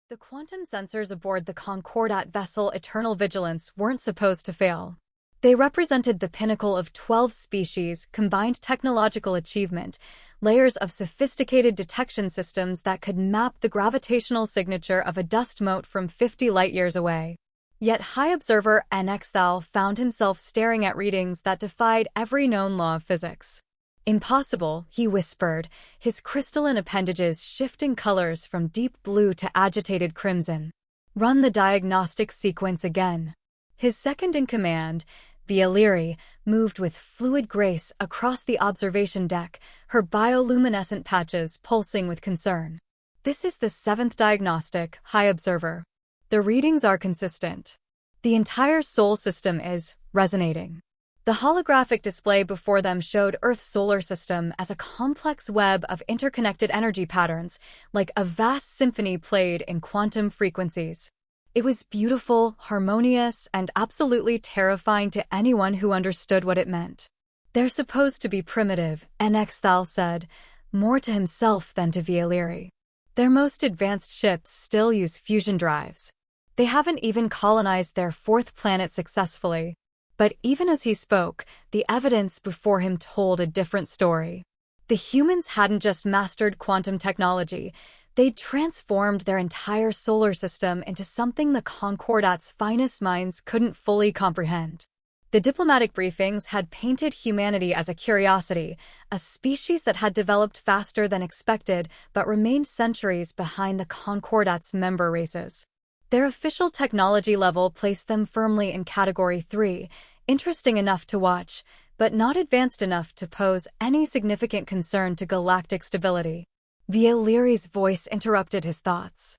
The quantum sensors aboard the Concordat vessel Eternal Vigilance weren't supposed to fail. They represented the pinnacle of 12 species, combined technological achievement, layers of sophisticated detection systems that could map the gravitational signature of a dust mote from 50 light-years away. Yet High Observer NXL found himself staring at readings that defied every known law of physics. "Impossible," he whispered, his crystalline appendages shifting colors from deep blue to agitated crimson. "Run the diagnostic sequence again." His second-in-command, Vialeri, moved with fluid grace across the observation deck, her bioluminescent patches pulsing with concern. "This is the 7th diagnostic, High Observer. The readings are consistent. The entire Sol system is resonating." The holographic display before them showed Earth's solar system as a complex web of interconnected energy patterns, like a vast symphony played in quantum frequencies. It was beautiful, harmonious, and absolutely terrifying to anyone who understood what it meant. "They're supposed to be primitive," NXL said, more to himself than to Vialeri. "Their most advanced ships still use fusion drives. They haven't even colonized their 4th planet successfully." But even as he spoke, the evidence before him told a different story. The humans hadn't just mastered quantum technology, they'd transformed their entire solar system into something the Concordat's finest minds couldn't fully comprehend. The diplomatic briefings had painted humanity as a curiosity, a species that had developed faster than expected but remained centuries behind the Concordat's member races. Their official technology level placed them firmly in Category 3, interesting enough to watch, but not advanced enough to pose any significant concern to galactic stability. Vialeri's voice interrupted his thoughts.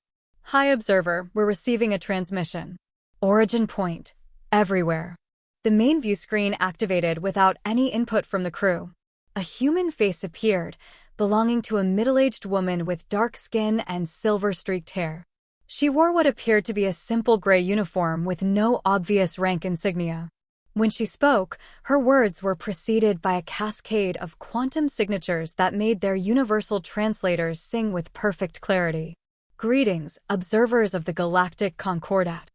"High Observer, we're receiving a transmission. Origin point. Everywhere." The main view screen activated without any input from the crew. A human face appeared, belonging to a middle-aged woman with dark skin and silver-streaked hair. She wore what appeared to be a simple gray uniform with no obvious rank insignia. When she spoke, her words were preceded by a cascade of quantum signatures that made their universal translators sing with perfect clarity. "Greetings, observers of the Galactic Concordat.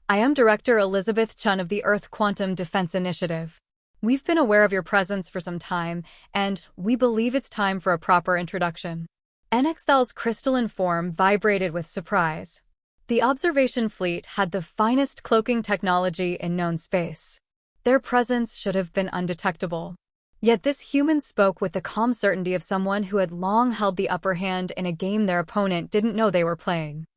I am Director Elizabeth Chun of the Earth Quantum Defense Initiative. We've been aware of your presence for some time, and we believe it's time for a proper introduction." NXL's crystalline form vibrated with surprise. The observation fleet had the finest cloaking technology in known space. Their presence should have been undetectable. Yet this human spoke with the calm certainty of someone who had long held the upper hand in a game their opponent didn't know they were playing.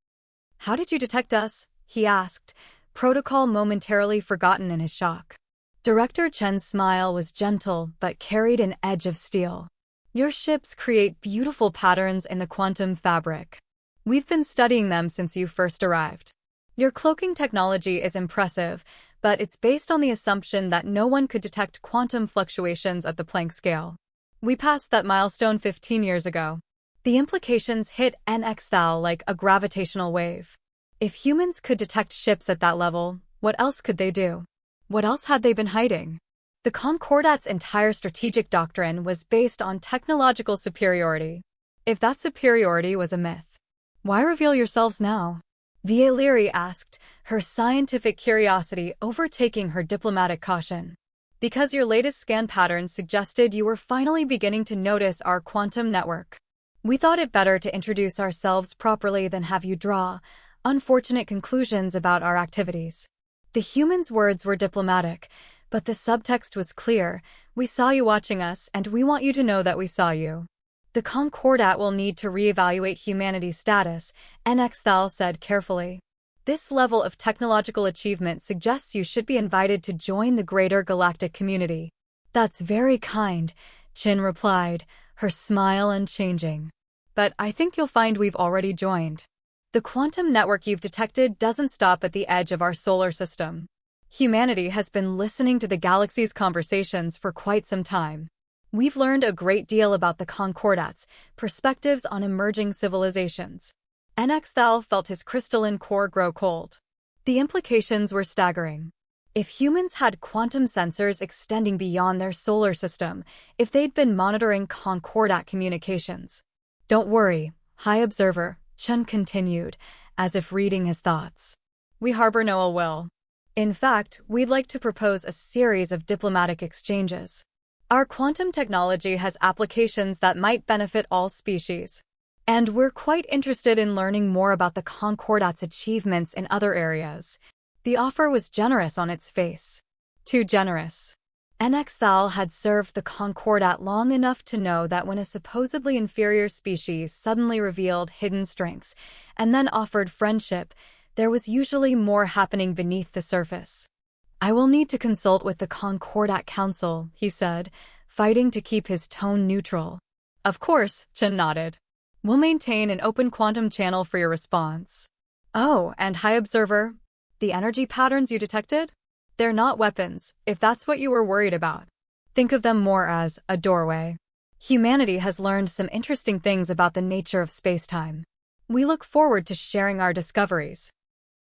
"How did you detect us?" he asked, protocol momentarily forgotten in his shock. Director Chen's smile was gentle but carried an edge of steel. "Your ships create beautiful patterns in the quantum fabric. We've been studying them since you first arrived. Your cloaking technology is impressive, but it's based on the assumption that no one could detect quantum fluctuations at the Planck scale. We passed that milestone 15 years ago." The implications hit NXL like a gravitational wave. If humans could detect ships at that level, what else could they do? What else had they been hiding? The Concordat's entire strategic doctrine was based on technological superiority. If that superiority was a myth, why reveal yourselves now? Vialeri asked, her scientific curiosity overtaking her diplomatic caution. "Because your latest scan patterns suggested you were finally beginning to notice our quantum network. We thought it better to introduce ourselves properly than have you draw unfortunate conclusions about our activities." The human's words were diplomatic, but the subtext was clear. "We saw you watching us, and we want you to know that we saw you. The Concordat will need to reevaluate humanity's status," NXL said carefully. "This level of technological achievement suggests you should be invited to join the greater galactic community." "That's very kind," Chin replied, her smile unchanging. "But I think you'll find we've already joined. The quantum network you've detected doesn't stop at the edge of our solar system. Humanity has been listening to the galaxy's conversations for quite some time. We've learned a great deal about the Concordats, perspectives on emerging civilizations." NXL felt his crystalline core grow cold. The implications were staggering. If humans had quantum sensors extending beyond their solar system, if they'd been monitoring Concordat communications. "Don't worry, High Observer," Chun continued, as if reading his thoughts. "We harbor no ill will. In fact, we'd like to propose a series of diplomatic exchanges. Our quantum technology has applications that might benefit all species. And we're quite interested in learning more about the Concordat's achievements in other areas." The offer was generous on its face. Too generous. NX-Thal had served the Concordat long enough to know that when a supposedly inferior species suddenly revealed hidden strengths and then offered friendship, there was usually more happening beneath the surface. "I will need to consult with the Concordat Council," he said, fighting to keep his tone neutral. "Of course," Chen nodded. "We'll maintain an open quantum channel for your response." "Oh, and High Observer, the energy patterns you detected? They're not weapons, if that's what you were worried about. Think of them more as a doorway. Humanity has learned some interesting things about the nature of space-time. We look forward to sharing our discoveries."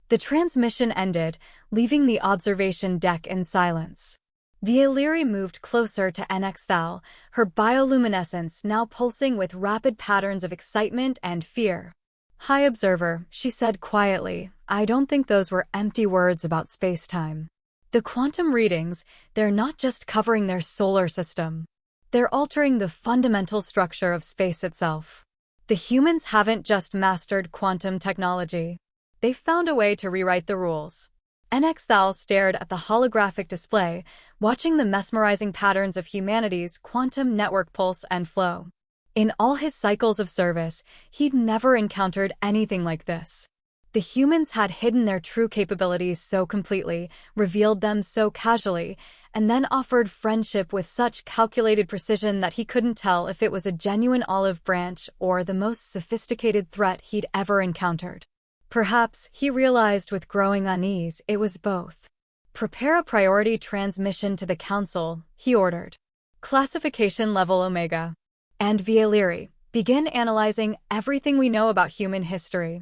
The transmission ended, leaving the observation deck in silence. Vieilliri moved closer to NX-Thal, her bioluminescence now pulsing with rapid patterns of excitement and fear. "High Observer," she said quietly, "I don't think those were empty words about space-time. The quantum readings, they're not just covering their solar system. They're altering the fundamental structure of space itself. The humans haven't just mastered quantum technology. They've found a way to rewrite the rules." NX-Thal stared at the holographic display, watching the mesmerizing patterns of humanity's quantum network pulse and flow. In all his cycles of service, he'd never encountered anything like this. The humans had hidden their true capabilities so completely, revealed them so casually, and then offered friendship with such calculated precision that he couldn't tell if it was a genuine olive branch or the most sophisticated threat he'd ever encountered. Perhaps, he realized with growing unease, it was both. "Prepare a priority transmission to the Council," he ordered. "Classification level Omega. And Vieilliri, begin analyzing everything we know about human history.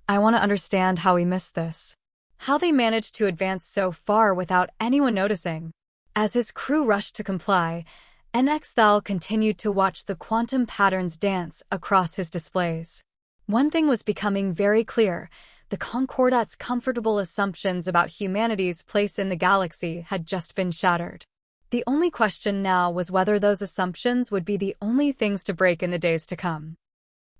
I want to understand how we missed this. How they managed to advance so far without anyone noticing." As his crew rushed to comply, NX-Thal continued to watch the quantum patterns dance across his displays. One thing was becoming very clear: the Concordat's comfortable assumptions about humanity's place in the galaxy had just been shattered. The only question now was whether those assumptions would be the only things to break in the days to come.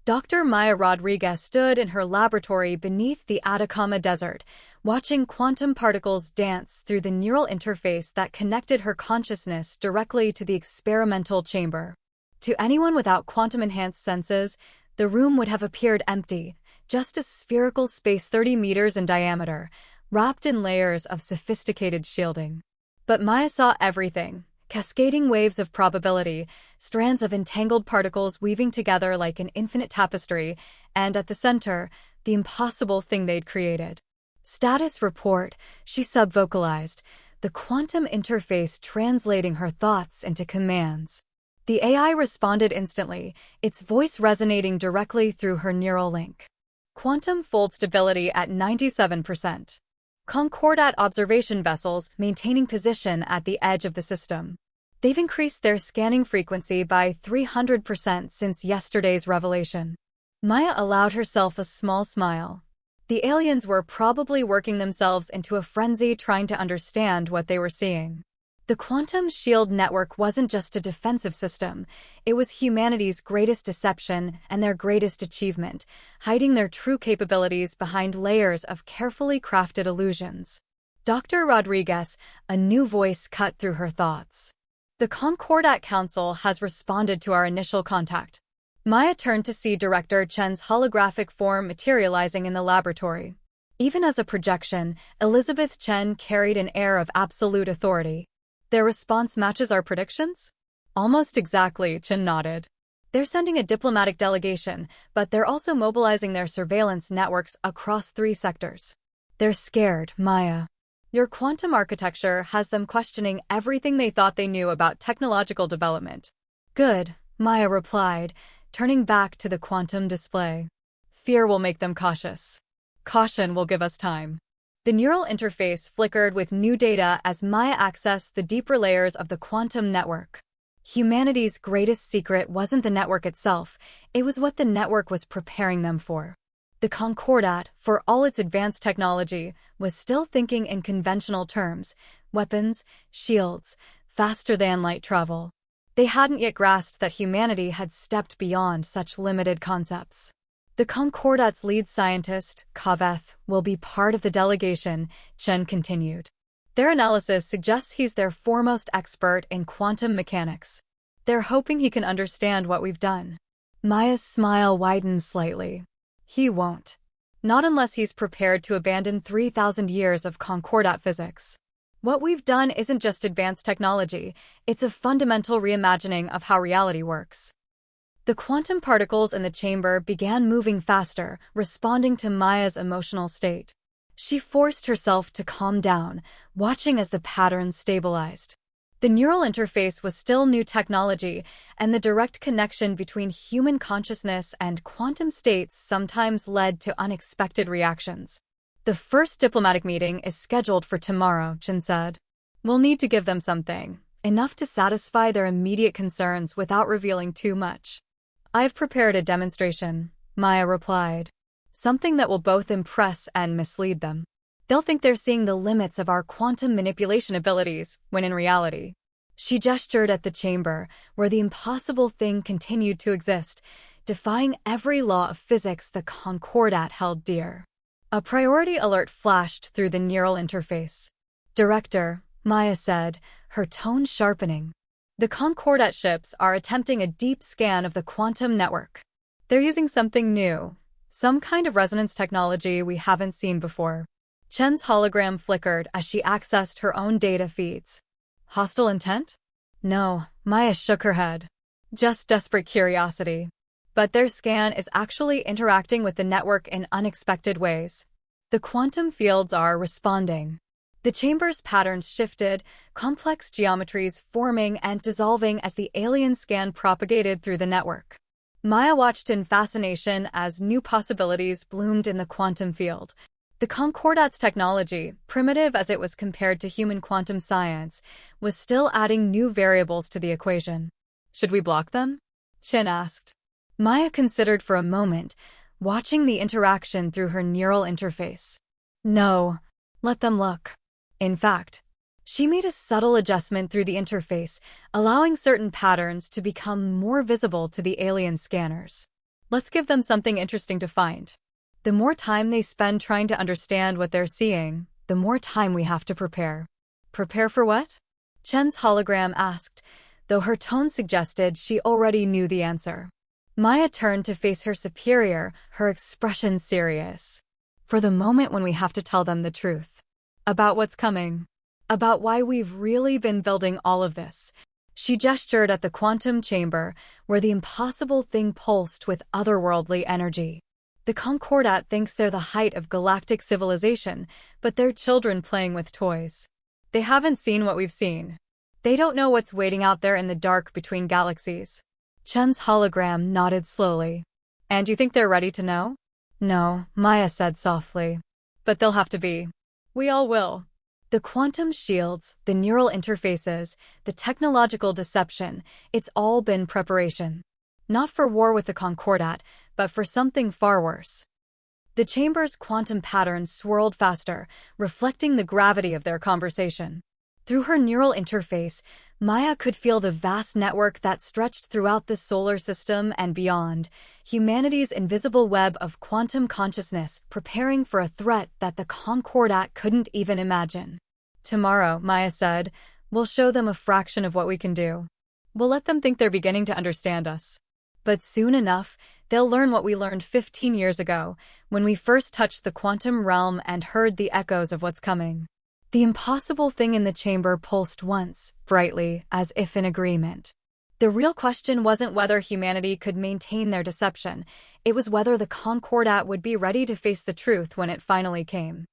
Dr. Maya Rodriguez stood in her laboratory beneath the Atacama Desert, watching quantum particles dance through the neural interface that connected her consciousness directly to the experimental chamber. To anyone without quantum-enhanced senses, the room would have appeared empty, just a spherical space 30 meters in diameter, wrapped in layers of sophisticated shielding. But Maya saw everything: cascading waves of probability, strands of entangled particles weaving together like an infinite tapestry, and at the center, the impossible thing they'd created. "Status report," she subvocalized, the quantum interface translating her thoughts into commands. The AI responded instantly, its voice resonating directly through her neural link. "Quantum fold stability at 97%. Concordat observation vessels maintaining position at the edge of the system. They've increased their scanning frequency by 300% since yesterday's revelation." Maya allowed herself a small smile. The aliens were probably working themselves into a frenzy trying to understand what they were seeing. The quantum shield network wasn't just a defensive system, it was humanity's greatest deception and their greatest achievement, hiding their true capabilities behind layers of carefully crafted illusions. Dr. Rodriguez, a new voice cut through her thoughts. "The Concordat Council has responded to our initial contact." Maya turned to see Director Chen's holographic form materializing in the laboratory. Even as a projection, Elizabeth Chen carried an air of absolute authority. "Their response matches our predictions?" "Almost exactly," Chen nodded. "They're sending a diplomatic delegation, but they're also mobilizing their surveillance networks across 3 sectors. They're scared, Maya. Your quantum architecture has them questioning everything they thought they knew about technological development." "Good," Maya replied, turning back to the quantum display. "Fear will make them cautious. Caution will give us time." The neural interface flickered with new data as Maya accessed the deeper layers of the quantum network. Humanity's greatest secret wasn't the network itself, it was what the network was preparing them for. The Concordat, for all its advanced technology, was still thinking in conventional terms: weapons, shields, faster-than-light travel. They hadn't yet grasped that humanity had stepped beyond such limited concepts. The Concordat's lead scientist, Kaveth, will be part of the delegation, Chen continued. Their analysis suggests he's their foremost expert in quantum mechanics. They're hoping he can understand what we've done. Maya's smile widened slightly. He won't. Not unless he's prepared to abandon 3,000 years of Concordat physics. What we've done isn't just advanced technology, it's a fundamental reimagining of how reality works. The quantum particles in the chamber began moving faster, responding to Maya's emotional state. She forced herself to calm down, watching as the patterns stabilized. The neural interface was still new technology, and the direct connection between human consciousness and quantum states sometimes led to unexpected reactions. The first diplomatic meeting is scheduled for tomorrow, Chen said. We'll need to give them something, enough to satisfy their immediate concerns without revealing too much. I've prepared a demonstration, Maya replied. Something that will both impress and mislead them. They'll think they're seeing the limits of our quantum manipulation abilities, when in reality. She gestured at the chamber, where the impossible thing continued to exist, defying every law of physics the Concordat held dear. A priority alert flashed through the neural interface. Director, Maya said, her tone sharpening. The Concordat ships are attempting a deep scan of the quantum network. They're using something new, some kind of resonance technology we haven't seen before. Chen's hologram flickered as she accessed her own data feeds. Hostile intent? No, Maya shook her head. Just desperate curiosity. But their scan is actually interacting with the network in unexpected ways. The quantum fields are responding. The chamber's patterns shifted, complex geometries forming and dissolving as the alien scan propagated through the network. Maya watched in fascination as new possibilities bloomed in the quantum field. The Concordat's technology, primitive as it was compared to human quantum science, was still adding new variables to the equation. Should we block them? Chen asked. Maya considered for a moment, watching the interaction through her neural interface. No, let them look. In fact, she made a subtle adjustment through the interface, allowing certain patterns to become more visible to the alien scanners. Let's give them something interesting to find. The more time they spend trying to understand what they're seeing, the more time we have to prepare. Prepare for what? Chen's hologram asked, though her tone suggested she already knew the answer. Maya turned to face her superior, her expression serious. For the moment when we have to tell them the truth. About what's coming. About why we've really been building all of this. She gestured at the quantum chamber, where the impossible thing pulsed with otherworldly energy. The Concordat thinks they're the height of galactic civilization, but they're children playing with toys. They haven't seen what we've seen. They don't know what's waiting out there in the dark between galaxies. Chen's hologram nodded slowly. And you think they're ready to know? No, Maya said softly. But they'll have to be. We all will. The quantum shields, the neural interfaces, the technological deception, it's all been preparation. Not for war with the Concordat, but for something far worse. The chamber's quantum patterns swirled faster, reflecting the gravity of their conversation. Through her neural interface, Maya could feel the vast network that stretched throughout the solar system and beyond, humanity's invisible web of quantum consciousness preparing for a threat that the Concordat couldn't even imagine. Tomorrow, Maya said, we'll show them a fraction of what we can do. We'll let them think they're beginning to understand us. But soon enough, they'll learn what we learned 15 years ago, when we first touched the quantum realm and heard the echoes of what's coming. The impossible thing in the chamber pulsed once, brightly, as if in agreement. The real question wasn't whether humanity could maintain their deception, it was whether the Concordat would be ready to face the truth when it finally came.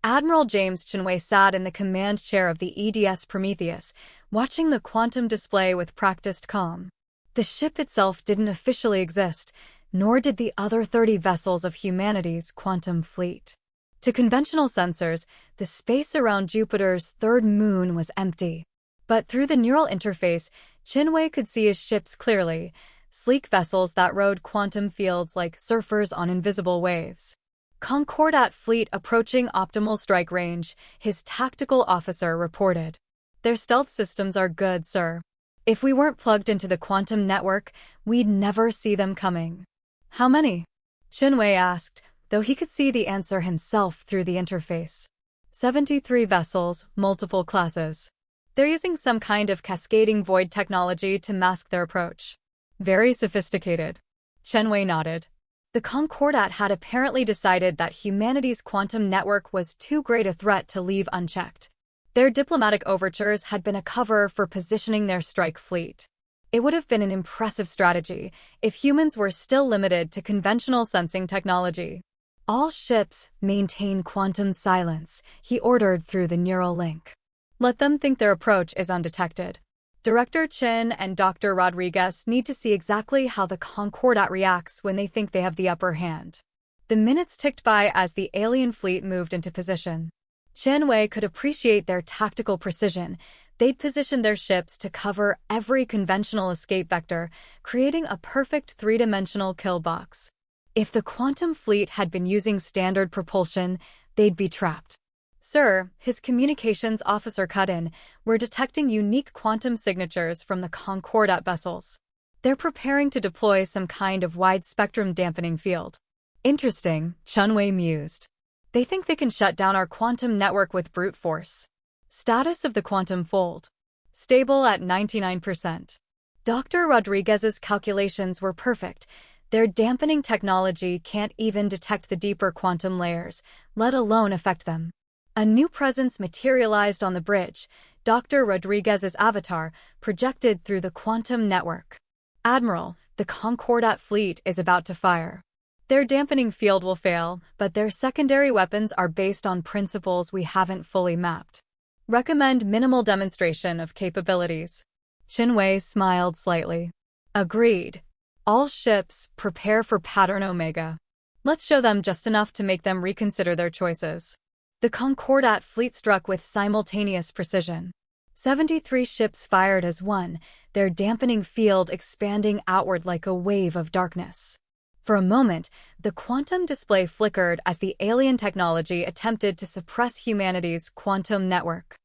Admiral James Chenway sat in the command chair of the EDS Prometheus, watching the quantum display with practiced calm. The ship itself didn't officially exist, nor did the other 30 vessels of humanity's quantum fleet. To conventional sensors, the space around Jupiter's third moon was empty. But through the neural interface, Chenway could see his ships clearly, sleek vessels that rode quantum fields like surfers on invisible waves. Concordat fleet approaching optimal strike range, his tactical officer reported. Their stealth systems are good, sir. If we weren't plugged into the quantum network, we'd never see them coming. How many? Chinwei asked, though he could see the answer himself through the interface. 73 vessels, multiple classes. They're using some kind of cascading void technology to mask their approach. Very sophisticated. Chinwei nodded. The Concordat had apparently decided that humanity's quantum network was too great a threat to leave unchecked. Their diplomatic overtures had been a cover for positioning their strike fleet. It would have been an impressive strategy if humans were still limited to conventional sensing technology. All ships maintain quantum silence, he ordered through the neural link. Let them think their approach is undetected. Director Chen and Dr. Rodriguez need to see exactly how the Concordat reacts when they think they have the upper hand. The minutes ticked by as the alien fleet moved into position. Chinwei could appreciate their tactical precision. They'd positioned their ships to cover every conventional escape vector, creating a perfect three-dimensional kill box. If the quantum fleet had been using standard propulsion, they'd be trapped. Sir, his communications officer cut in, we're detecting unique quantum signatures from the Concordat vessels. They're preparing to deploy some kind of wide-spectrum dampening field. Interesting, Chinwei mused. They think they can shut down our quantum network with brute force. Status of the quantum fold. Stable at 99%. Dr. Rodriguez's calculations were perfect. Their dampening technology can't even detect the deeper quantum layers, let alone affect them. A new presence materialized on the bridge, Dr. Rodriguez's avatar, projected through the quantum network. Admiral, the Concordat fleet is about to fire. Their dampening field will fail, but their secondary weapons are based on principles we haven't fully mapped. Recommend minimal demonstration of capabilities. Chinwei smiled slightly. Agreed. All ships, prepare for Pattern Omega. Let's show them just enough to make them reconsider their choices. The Concordat fleet struck with simultaneous precision. 73 ships fired as one, their dampening field expanding outward like a wave of darkness. For a moment, the quantum display flickered as the alien technology attempted to suppress humanity's quantum network.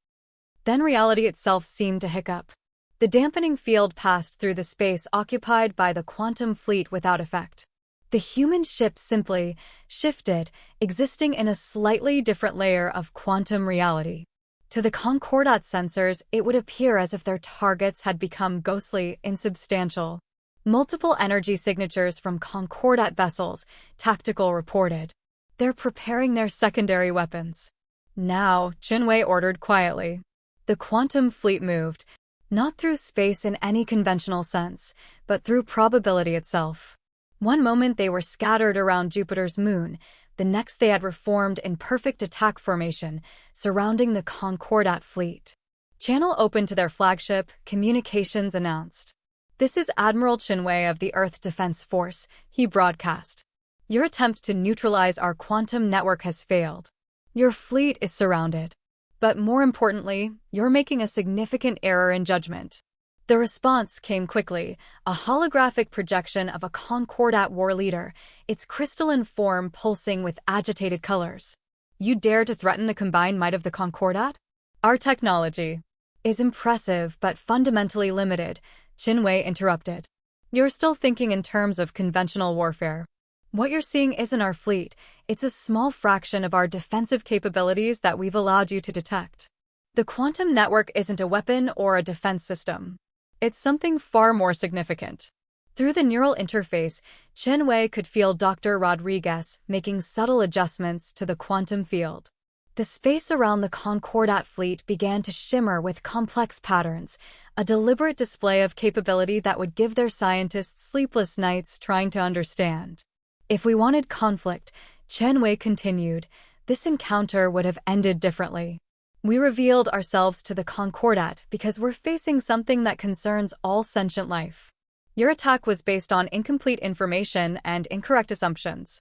Then reality itself seemed to hiccup. The dampening field passed through the space occupied by the quantum fleet without effect. The human ship simply shifted, existing in a slightly different layer of quantum reality. To the Concordat sensors, it would appear as if their targets had become ghostly, insubstantial. Multiple energy signatures from Concordat vessels, tactical reported. They're preparing their secondary weapons. Now, Chinwei ordered quietly. The quantum fleet moved, not through space in any conventional sense, but through probability itself. One moment they were scattered around Jupiter's moon, the next they had reformed in perfect attack formation, surrounding the Concordat fleet. Channel open to their flagship, communications announced. This is Admiral Chinwei of the Earth Defense Force, he broadcast. Your attempt to neutralize our quantum network has failed. Your fleet is surrounded. But more importantly, you're making a significant error in judgment. The response came quickly, a holographic projection of a Concordat war leader, its crystalline form pulsing with agitated colors. You dare to threaten the combined might of the Concordat? Our technology is impressive but fundamentally limited, Chinwei interrupted. You're still thinking in terms of conventional warfare. What you're seeing isn't our fleet, it's a small fraction of our defensive capabilities that we've allowed you to detect. The quantum network isn't a weapon or a defense system. It's something far more significant. Through the neural interface, Chinwei could feel Dr. Rodriguez making subtle adjustments to the quantum field. The space around the Concordat fleet began to shimmer with complex patterns, a deliberate display of capability that would give their scientists sleepless nights trying to understand. If we wanted conflict, Chinwei continued, this encounter would have ended differently. We revealed ourselves to the Concordat because we're facing something that concerns all sentient life. Your attack was based on incomplete information and incorrect assumptions.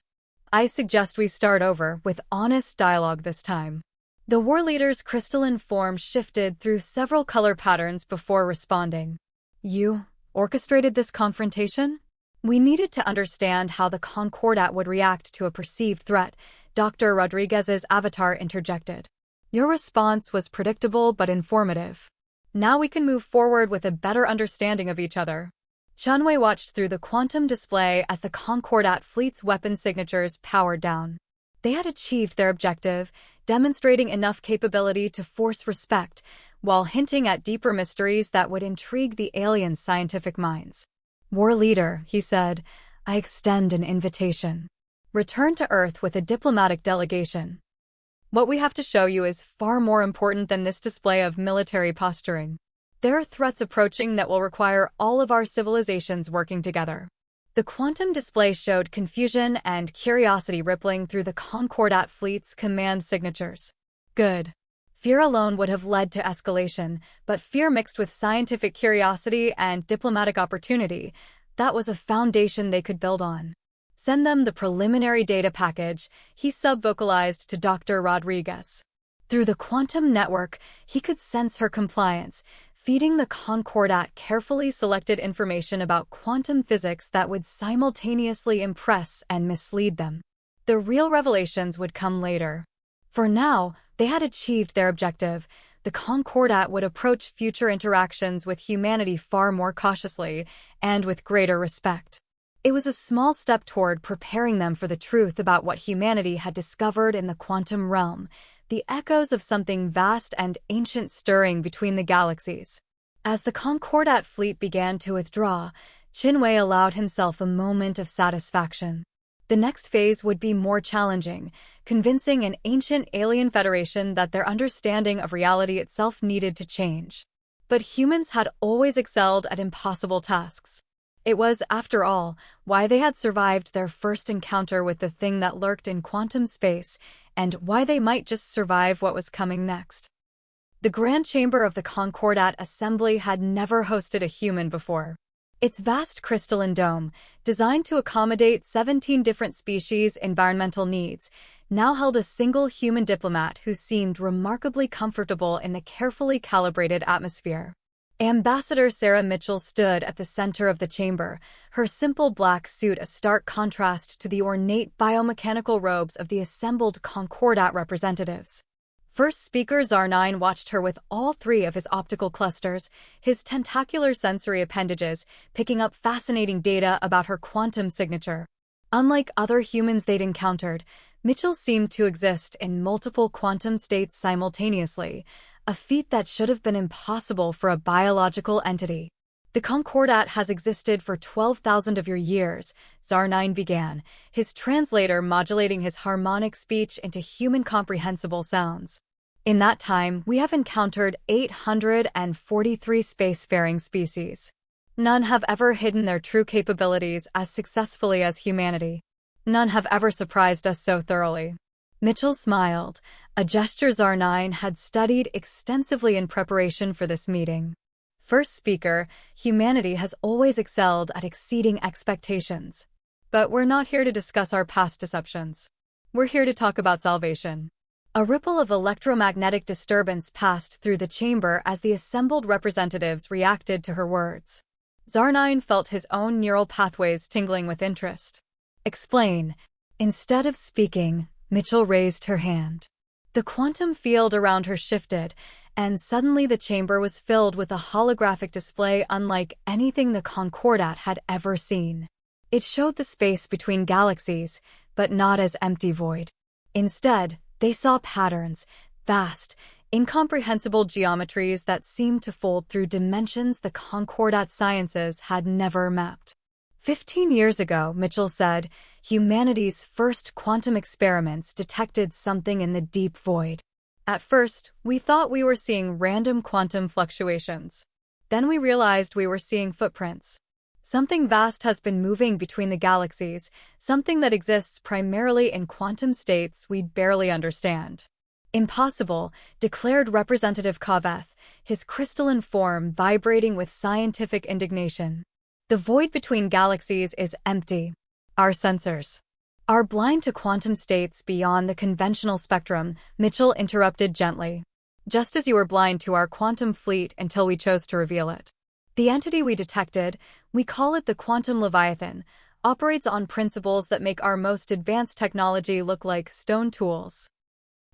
I suggest we start over with honest dialogue this time. The war leader's crystalline form shifted through several color patterns before responding. You orchestrated this confrontation? We needed to understand how the Concordat would react to a perceived threat, Dr. Rodriguez's avatar interjected. Your response was predictable but informative. Now we can move forward with a better understanding of each other. Chunwei watched through the quantum display as the Concordat fleet's weapon signatures powered down. They had achieved their objective, demonstrating enough capability to force respect, while hinting at deeper mysteries that would intrigue the aliens' scientific minds. War leader, he said, I extend an invitation. Return to Earth with a diplomatic delegation. What we have to show you is far more important than this display of military posturing. There are threats approaching that will require all of our civilizations working together. The quantum display showed confusion and curiosity rippling through the Concordat fleet's command signatures. Good. Fear alone would have led to escalation, but fear mixed with scientific curiosity and diplomatic opportunity, that was a foundation they could build on. Send them the preliminary data package, he sub-vocalized to Dr. Rodriguez. Through the quantum network, he could sense her compliance, feeding the Concordat carefully selected information about quantum physics that would simultaneously impress and mislead them. The real revelations would come later. For now, they had achieved their objective. The Concordat would approach future interactions with humanity far more cautiously and with greater respect. It was a small step toward preparing them for the truth about what humanity had discovered in the quantum realm, the echoes of something vast and ancient stirring between the galaxies. As the Concordat fleet began to withdraw, Chinwei allowed himself a moment of satisfaction. The next phase would be more challenging, convincing an ancient alien federation that their understanding of reality itself needed to change. But humans had always excelled at impossible tasks. It was, after all, why they had survived their first encounter with the thing that lurked in quantum space, and why they might just survive what was coming next. The Grand Chamber of the Concordat Assembly had never hosted a human before. Its vast crystalline dome, designed to accommodate 17 different species' environmental needs, now held a single human diplomat who seemed remarkably comfortable in the carefully calibrated atmosphere. Ambassador Sarah Mitchell stood at the center of the chamber, her simple black suit a stark contrast to the ornate biomechanical robes of the assembled Concordat representatives. First speaker Zar9 watched her with all three of his optical clusters, his tentacular sensory appendages, picking up fascinating data about her quantum signature. Unlike other humans they'd encountered, Mitchell seemed to exist in multiple quantum states simultaneously, a feat that should have been impossible for a biological entity. The Concordat has existed for 12,000 of your years, Zar9 began, his translator modulating his harmonic speech into human-comprehensible sounds. In that time, we have encountered 843 spacefaring species. None have ever hidden their true capabilities as successfully as humanity. None have ever surprised us so thoroughly. Mitchell smiled, a gesture Zar9 had studied extensively in preparation for this meeting. First speaker, humanity has always excelled at exceeding expectations. But we're not here to discuss our past deceptions. We're here to talk about salvation. A ripple of electromagnetic disturbance passed through the chamber as the assembled representatives reacted to her words. Zar9 felt his own neural pathways tingling with interest. Explain. Instead of speaking, Mitchell raised her hand. The quantum field around her shifted, and suddenly the chamber was filled with a holographic display unlike anything the Concordat had ever seen. It showed the space between galaxies, but not as empty void. Instead, they saw patterns, vast, incomprehensible geometries that seemed to fold through dimensions the Concordat sciences had never mapped. 15 years ago, Mitchell said, humanity's first quantum experiments detected something in the deep void. At first, we thought we were seeing random quantum fluctuations. Then we realized we were seeing footprints. Something vast has been moving between the galaxies, something that exists primarily in quantum states we barely understand. Impossible, declared Representative Kaveth, his crystalline form vibrating with scientific indignation. The void between galaxies is empty. Our sensors are blind to quantum states beyond the conventional spectrum, Mitchell interrupted gently. Just as you were blind to our quantum fleet until we chose to reveal it. The entity we detected, we call it the quantum leviathan, operates on principles that make our most advanced technology look like stone tools.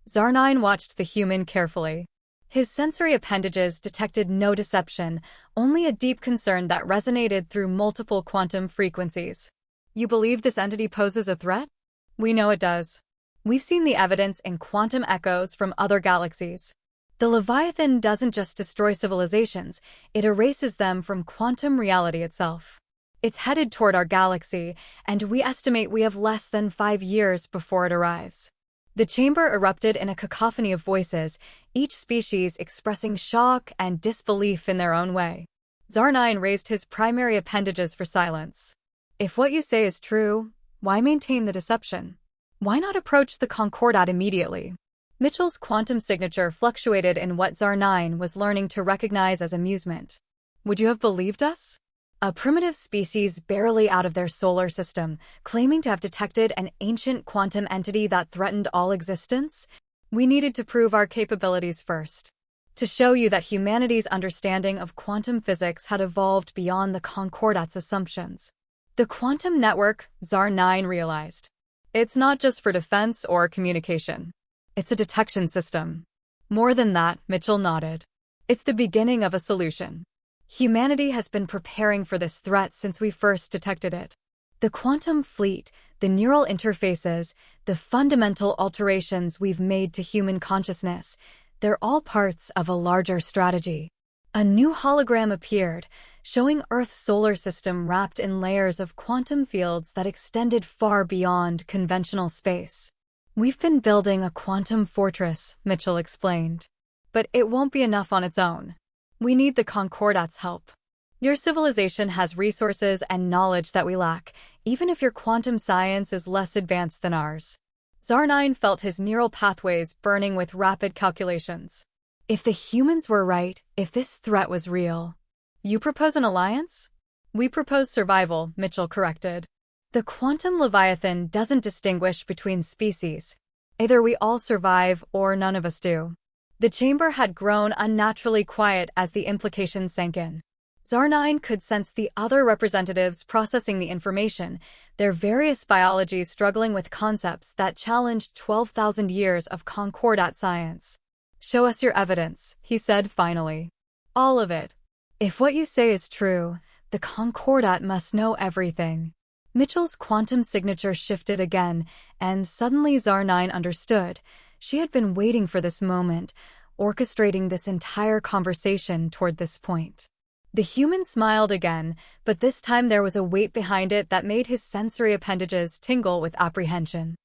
Zarnine watched the human carefully. His sensory appendages detected no deception, only a deep concern that resonated through multiple quantum frequencies. You believe this entity poses a threat? We know it does. We've seen the evidence in quantum echoes from other galaxies. The Leviathan doesn't just destroy civilizations, it erases them from quantum reality itself. It's headed toward our galaxy, and we estimate we have less than 5 years before it arrives. The chamber erupted in a cacophony of voices, each species expressing shock and disbelief in their own way. Zarnine raised his primary appendages for silence. If what you say is true, why maintain the deception? Why not approach the Concordat immediately? Mitchell's quantum signature fluctuated in what Zarnine was learning to recognize as amusement. Would you have believed us? A primitive species barely out of their solar system, claiming to have detected an ancient quantum entity that threatened all existence? We needed to prove our capabilities first. To show you that humanity's understanding of quantum physics had evolved beyond the Concordat's assumptions. The quantum network, Zarnine realized. It's not just for defense or communication. It's a detection system. More than that, Mitchell nodded. It's the beginning of a solution. Humanity has been preparing for this threat since we first detected it. The quantum fleet, the neural interfaces, the fundamental alterations we've made to human consciousness, they're all parts of a larger strategy. A new hologram appeared, showing Earth's solar system wrapped in layers of quantum fields that extended far beyond conventional space. We've been building a quantum fortress, Mitchell explained. But it won't be enough on its own. We need the Concordat's help. Your civilization has resources and knowledge that we lack, even if your quantum science is less advanced than ours. Zarnine felt his neural pathways burning with rapid calculations. If the humans were right, if this threat was real. You propose an alliance? We propose survival, Mitchell corrected. The quantum leviathan doesn't distinguish between species. Either we all survive or none of us do. The chamber had grown unnaturally quiet as the implications sank in. Zarnine could sense the other representatives processing the information, their various biologies struggling with concepts that challenged 12,000 years of Concordat science. Show us your evidence, he said finally. All of it. If what you say is true, the Concordat must know everything. Mitchell's quantum signature shifted again, and suddenly Zarnine understood. She had been waiting for this moment, orchestrating this entire conversation toward this point. The human smiled again, but this time there was a weight behind it that made his sensory appendages tingle with apprehension.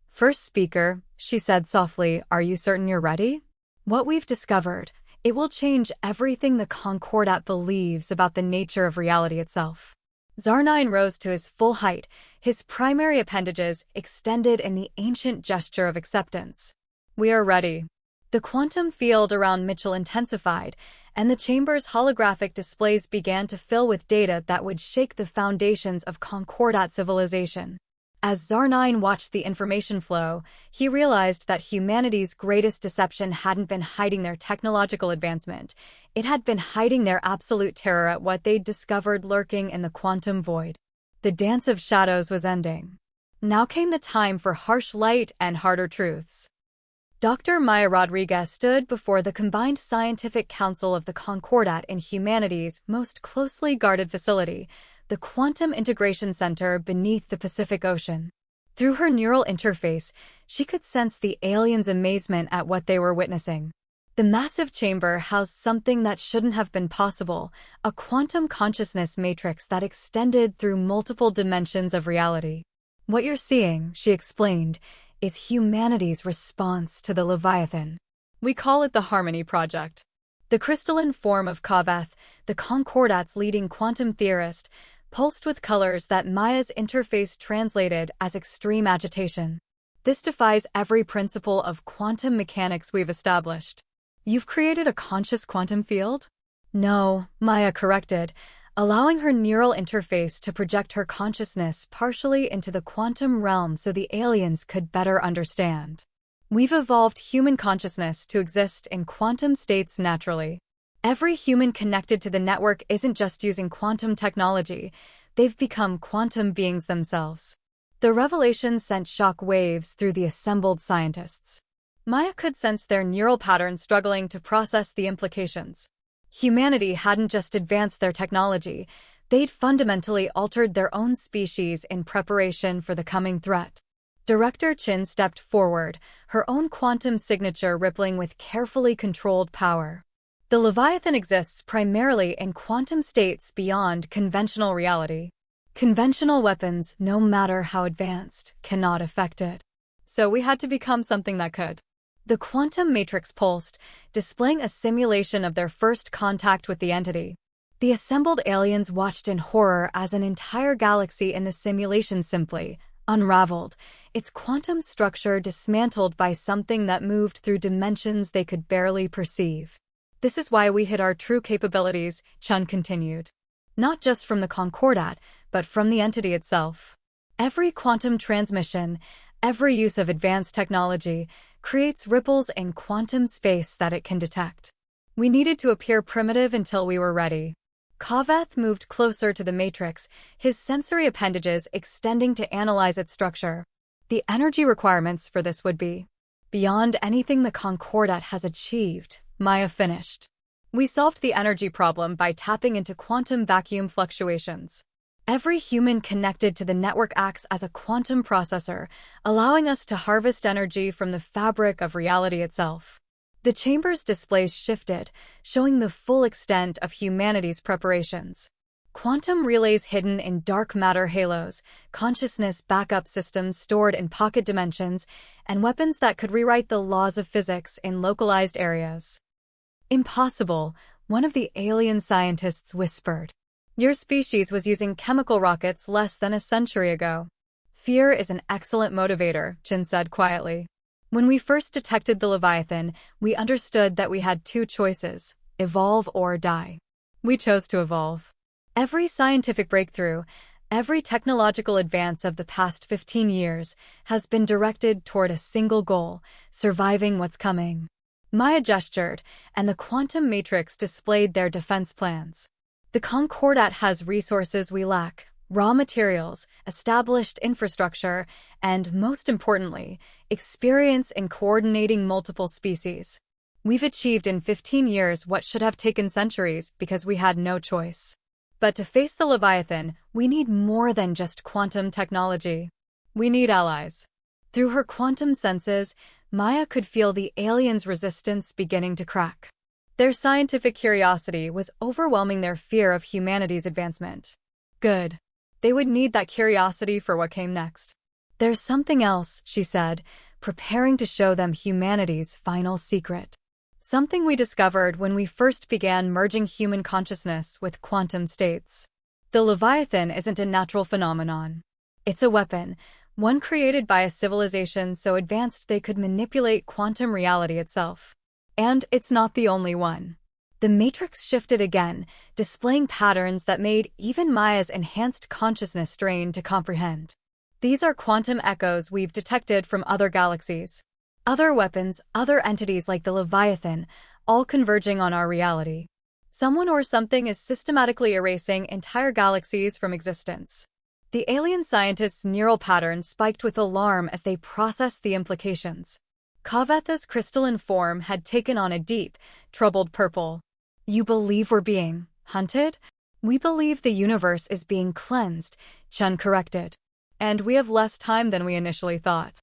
First speaker, she said softly, are you certain you're ready? What we've discovered, it will change everything the Concordat believes about the nature of reality itself. Zarnine rose to his full height, his primary appendages extended in the ancient gesture of acceptance. We are ready. The quantum field around Mitchell intensified, and the chamber's holographic displays began to fill with data that would shake the foundations of Concordat civilization. As Zarnine watched the information flow, he realized that humanity's greatest deception hadn't been hiding their technological advancement. It had been hiding their absolute terror at what they'd discovered lurking in the quantum void. The dance of shadows was ending. Now came the time for harsh light and harder truths. Dr. Maya Rodriguez stood before the combined scientific council of the Concordat in humanity's most closely guarded facility, the Quantum Integration Center beneath the Pacific Ocean. Through her neural interface, she could sense the aliens' amazement at what they were witnessing. The massive chamber housed something that shouldn't have been possible, a quantum consciousness matrix that extended through multiple dimensions of reality. What you're seeing, she explained, is humanity's response to the Leviathan. We call it the Harmony Project. The crystalline form of Kaveth, the Concordat's leading quantum theorist, pulsed with colors that Maya's interface translated as extreme agitation. This defies every principle of quantum mechanics we've established. You've created a conscious quantum field? No, Maya corrected, allowing her neural interface to project her consciousness partially into the quantum realm so the aliens could better understand. We've evolved human consciousness to exist in quantum states naturally. Every human connected to the network isn't just using quantum technology, they've become quantum beings themselves. The revelation sent shock waves through the assembled scientists. Maya could sense their neural patterns struggling to process the implications. Humanity hadn't just advanced their technology, they'd fundamentally altered their own species in preparation for the coming threat. Director Chin stepped forward, her own quantum signature rippling with carefully controlled power. The Leviathan exists primarily in quantum states beyond conventional reality. Conventional weapons, no matter how advanced, cannot affect it. So we had to become something that could. The quantum matrix pulsed, displaying a simulation of their first contact with the entity. The assembled aliens watched in horror as an entire galaxy in the simulation simply unraveled, its quantum structure dismantled by something that moved through dimensions they could barely perceive. This is why we hid our true capabilities, Chun continued. Not just from the Concordat, but from the entity itself. Every quantum transmission, every use of advanced technology, creates ripples in quantum space that it can detect. We needed to appear primitive until we were ready. Kaveth moved closer to the matrix, his sensory appendages extending to analyze its structure. The energy requirements for this would be beyond anything the Concordat has achieved, Maya finished. We solved the energy problem by tapping into quantum vacuum fluctuations. Every human connected to the network acts as a quantum processor, allowing us to harvest energy from the fabric of reality itself. The chamber's displays shifted, showing the full extent of humanity's preparations. Quantum relays hidden in dark matter halos, consciousness backup systems stored in pocket dimensions, and weapons that could rewrite the laws of physics in localized areas. Impossible, one of the alien scientists whispered. Your species was using chemical rockets less than a century ago. Fear is an excellent motivator, Chin said quietly. When we first detected the Leviathan, we understood that we had two choices, evolve or die. We chose to evolve. Every scientific breakthrough, every technological advance of the past 15 years has been directed toward a single goal, surviving what's coming. Maya gestured, and the quantum matrix displayed their defense plans. The Concordat has resources we lack, raw materials, established infrastructure, and, most importantly, experience in coordinating multiple species. We've achieved in 15 years what should have taken centuries because we had no choice. But to face the Leviathan, we need more than just quantum technology. We need allies. Through her quantum senses, Maya could feel the aliens' resistance beginning to crack. Their scientific curiosity was overwhelming their fear of humanity's advancement. Good. They would need that curiosity for what came next. There's something else, she said, preparing to show them humanity's final secret. Something we discovered when we first began merging human consciousness with quantum states. The Leviathan isn't a natural phenomenon. It's a weapon, one created by a civilization so advanced they could manipulate quantum reality itself. And it's not the only one. The matrix shifted again, displaying patterns that made even Maya's enhanced consciousness strain to comprehend. These are quantum echoes we've detected from other galaxies. Other weapons, other entities like the Leviathan, all converging on our reality. Someone or something is systematically erasing entire galaxies from existence. The alien scientists' neural patterns spiked with alarm as they processed the implications. Kavetha's crystalline form had taken on a deep, troubled purple. You believe we're being hunted? We believe the universe is being cleansed, Chun corrected. And we have less time than we initially thought.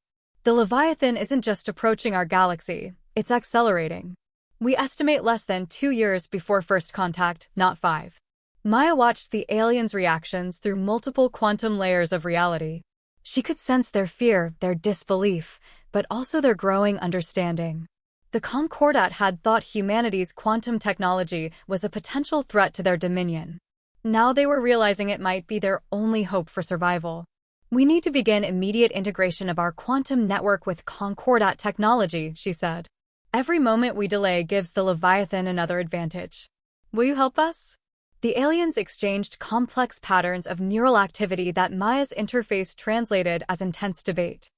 The Leviathan isn't just approaching our galaxy, it's accelerating. We estimate less than 2 years before first contact, not 5. Maya watched the aliens' reactions through multiple quantum layers of reality. She could sense their fear, their disbelief, but also their growing understanding. The Concordat had thought humanity's quantum technology was a potential threat to their dominion. Now they were realizing it might be their only hope for survival. We need to begin immediate integration of our quantum network with Concordat technology, she said. Every moment we delay gives the Leviathan another advantage. Will you help us? The aliens exchanged complex patterns of neural activity that Maya's interface translated as intense debate.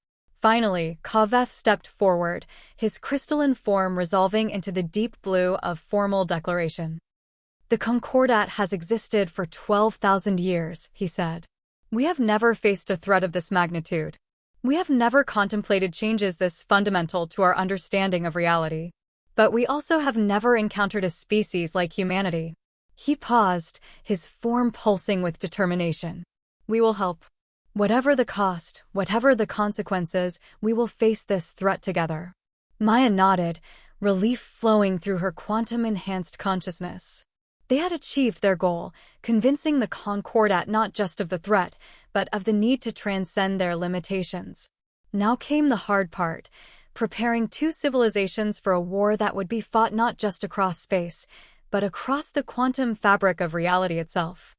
Finally, Kaveth stepped forward, his crystalline form resolving into the deep blue of formal declaration. "The Concordat has existed for 12,000 years," he said. "We have never faced a threat of this magnitude. We have never contemplated changes this fundamental to our understanding of reality. But we also have never encountered a species like humanity." He paused, his form pulsing with determination. "We will help. Whatever the cost, whatever the consequences, we will face this threat together." Maya nodded, relief flowing through her quantum-enhanced consciousness. They had achieved their goal, convincing the Concordat not just of the threat, but of the need to transcend their limitations. Now came the hard part, preparing two civilizations for a war that would be fought not just across space, but across the quantum fabric of reality itself.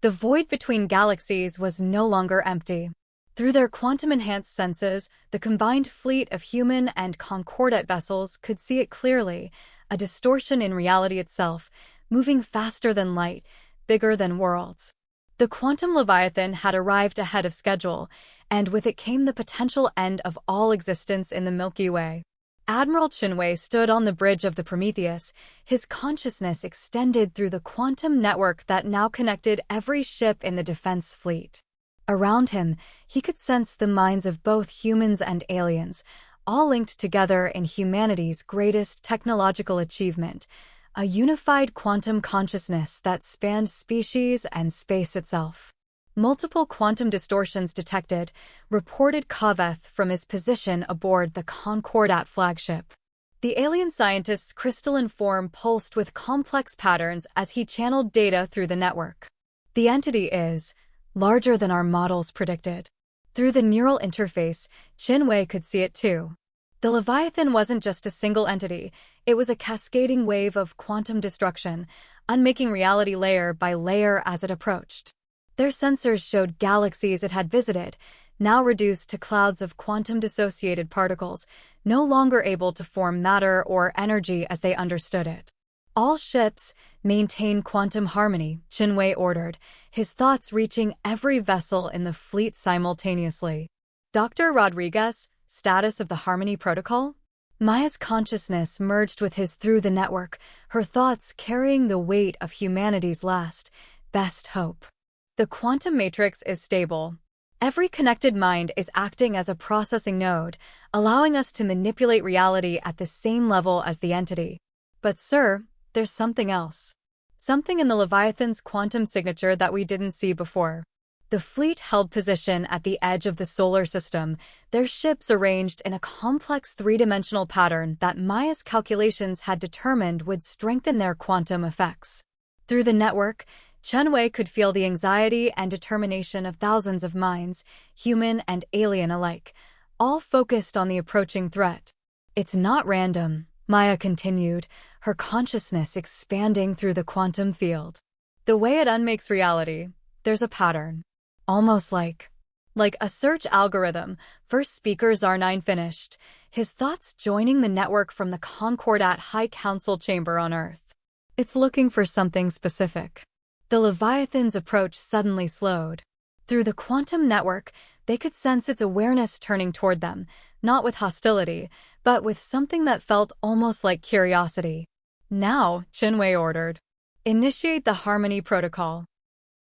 The void between galaxies was no longer empty. Through their quantum-enhanced senses, the combined fleet of human and Concordat vessels could see it clearly, a distortion in reality itself, moving faster than light, bigger than worlds. The quantum Leviathan had arrived ahead of schedule, and with it came the potential end of all existence in the Milky Way. Admiral Chinwei stood on the bridge of the Prometheus, his consciousness extended through the quantum network that now connected every ship in the defense fleet. Around him, he could sense the minds of both humans and aliens, all linked together in humanity's greatest technological achievement, a unified quantum consciousness that spanned species and space itself. Multiple quantum distortions detected, reported Kaveth from his position aboard the Concordat flagship. The alien scientist's crystalline form pulsed with complex patterns as he channeled data through the network. "The entity is larger than our models predicted." Through the neural interface, Chinwei could see it too. The Leviathan wasn't just a single entity, it was a cascading wave of quantum destruction, unmaking reality layer by layer as it approached. Their sensors showed galaxies it had visited, now reduced to clouds of quantum-dissociated particles, no longer able to form matter or energy as they understood it. "All ships, maintain quantum harmony," Chinwei ordered, his thoughts reaching every vessel in the fleet simultaneously. "Dr. Rodriguez, status of the Harmony Protocol?" Maya's consciousness merged with his through the network, her thoughts carrying the weight of humanity's last, best hope. "The quantum matrix is stable. Every connected mind is acting as a processing node, allowing us to manipulate reality at the same level as the entity. But sir, there's something else. Something in the Leviathan's quantum signature that we didn't see before." The fleet held position at the edge of the solar system, their ships arranged in a complex three-dimensional pattern that Maya's calculations had determined would strengthen their quantum effects. Through the network, Chinwei could feel the anxiety and determination of thousands of minds, human and alien alike, all focused on the approaching threat. "It's not random," Maya continued, her consciousness expanding through the quantum field. "The way it unmakes reality, there's a pattern. Almost like a search algorithm." First speaker's R9 finished, his thoughts joining the network from the Concordat High Council chamber on Earth. "It's looking for something specific." The Leviathan's approach suddenly slowed. Through the quantum network, they could sense its awareness turning toward them, not with hostility, but with something that felt almost like curiosity. "Now," Chinwei ordered, "initiate the Harmony Protocol."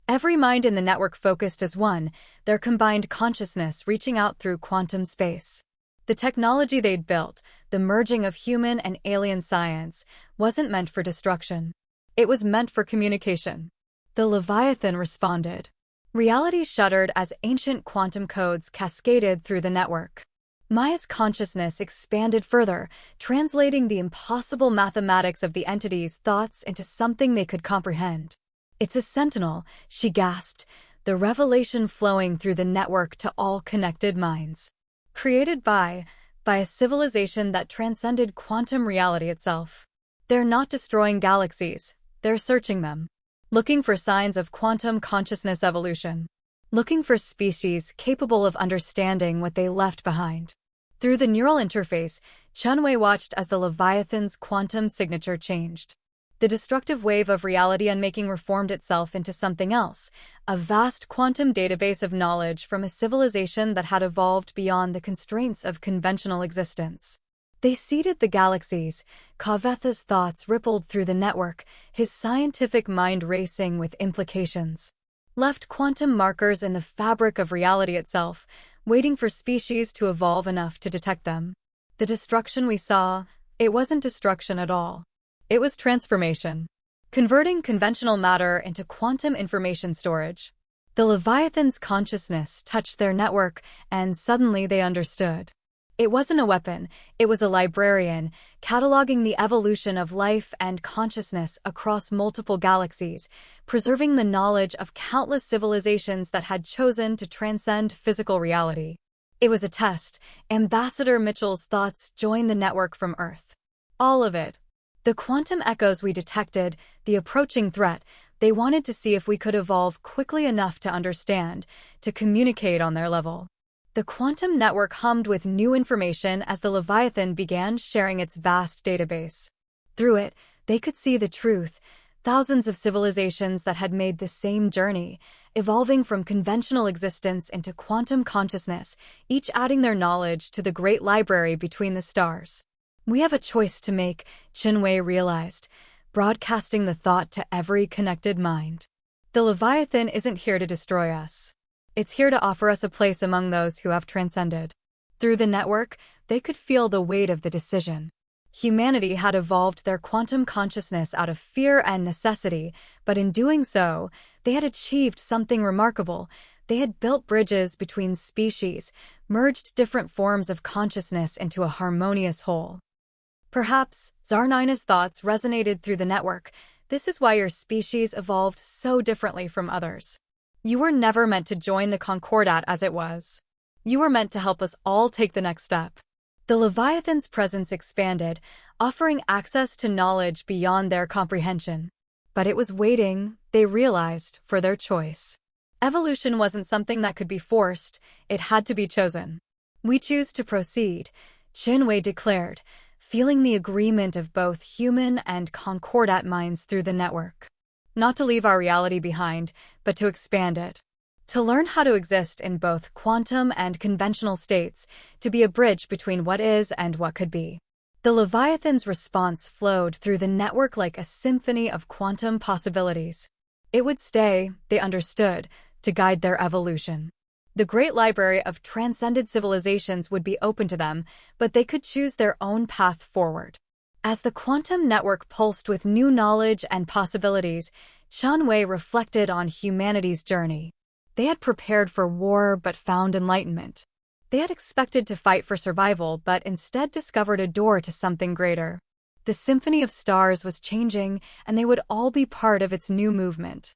Every mind in the network focused as one, their combined consciousness reaching out through quantum space. The technology they'd built, the merging of human and alien science, wasn't meant for destruction. It was meant for communication. The Leviathan responded. Reality shuddered as ancient quantum codes cascaded through the network. Maya's consciousness expanded further, translating the impossible mathematics of the entity's thoughts into something they could comprehend. "It's a sentinel," she gasped, the revelation flowing through the network to all connected minds. "Created by a civilization that transcended quantum reality itself. They're not destroying galaxies, they're searching them. Looking for signs of quantum consciousness evolution. Looking for species capable of understanding what they left behind." Through the neural interface, Chinwei watched as the Leviathan's quantum signature changed. The destructive wave of reality unmaking reformed itself into something else, a vast quantum database of knowledge from a civilization that had evolved beyond the constraints of conventional existence. They seeded the galaxies. Kaveth's thoughts rippled through the network, his scientific mind racing with implications. Left quantum markers in the fabric of reality itself, waiting for species to evolve enough to detect them. The destruction we saw, it wasn't destruction at all. It was transformation, converting conventional matter into quantum information storage. The Leviathan's consciousness touched their network, and suddenly they understood. It wasn't a weapon, it was a librarian, cataloging the evolution of life and consciousness across multiple galaxies, preserving the knowledge of countless civilizations that had chosen to transcend physical reality. It was a test. Ambassador Mitchell's thoughts joined the network from Earth. All of it. The quantum echoes we detected, the approaching threat, they wanted to see if we could evolve quickly enough to understand, to communicate on their level. The quantum network hummed with new information as the Leviathan began sharing its vast database. Through it, they could see the truth, thousands of civilizations that had made the same journey, evolving from conventional existence into quantum consciousness, each adding their knowledge to the great library between the stars. We have a choice to make, Chinwei realized, broadcasting the thought to every connected mind. The Leviathan isn't here to destroy us. It's here to offer us a place among those who have transcended. Through the network, they could feel the weight of the decision. Humanity had evolved their quantum consciousness out of fear and necessity, but in doing so, they had achieved something remarkable. They had built bridges between species, merged different forms of consciousness into a harmonious whole. Perhaps, Zarnina's thoughts resonated through the network. This is why your species evolved so differently from others. You were never meant to join the Concordat as it was. You were meant to help us all take the next step. The Leviathan's presence expanded, offering access to knowledge beyond their comprehension. But it was waiting, they realized, for their choice. Evolution wasn't something that could be forced, it had to be chosen. We choose to proceed, Chinwei declared, feeling the agreement of both human and Concordat minds through the network. Not to leave our reality behind, but to expand it. To learn how to exist in both quantum and conventional states, to be a bridge between what is and what could be. The Leviathan's response flowed through the network like a symphony of quantum possibilities. It would stay, they understood, to guide their evolution. The great library of transcended civilizations would be open to them, but they could choose their own path forward. As the quantum network pulsed with new knowledge and possibilities, Chinwei reflected on humanity's journey. They had prepared for war but found enlightenment. They had expected to fight for survival but instead discovered a door to something greater. The symphony of stars was changing, and they would all be part of its new movement.